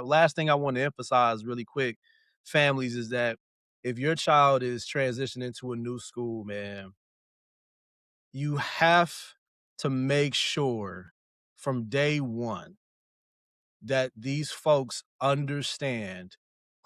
Last thing I want to emphasize really quick, families, is that if your child is transitioning to a new school, man, you have to make sure from day one that these folks understand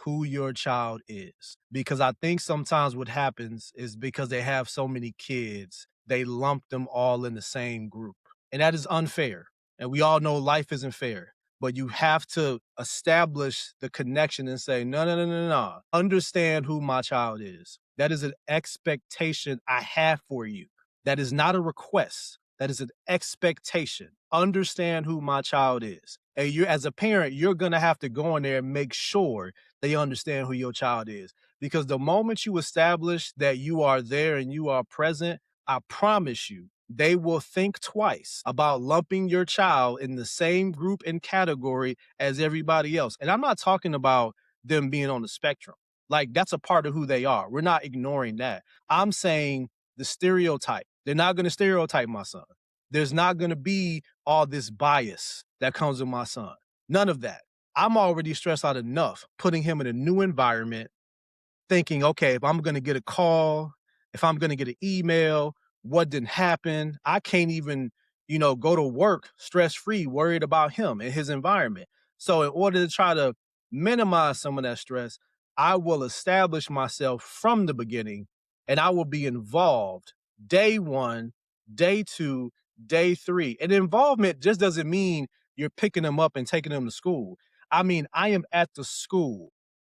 who your child is. Because I think sometimes what happens is because they have so many kids, they lump them all in the same group. And that is unfair. And we all know life isn't fair. But you have to establish the connection and say, no, no, no, no, no. Understand who my child is. That is an expectation I have for you. That is not a request. That is an expectation. Understand who my child is. And you, as a parent, you're going to have to go in there and make sure they understand who your child is. Because the moment you establish that you are there and you are present, I promise you, they will think twice about lumping your child in the same group and category as everybody else. And I'm not talking about them being on the spectrum. Like, that's a part of who they are. We're not ignoring that. I'm saying the stereotype. They're not going to stereotype my son. There's not going to be all this bias that comes with my son. None of that. I'm already stressed out enough putting him in a new environment, thinking, okay, if I'm going to get a call, if I'm going to get an email, what didn't happen? I can't even, go to work stress free, worried about him and his environment. So, in order to try to minimize some of that stress, I will establish myself from the beginning and I will be involved day one, day two, day three. And involvement just doesn't mean you're picking them up and taking them to school. I mean, I am at the school.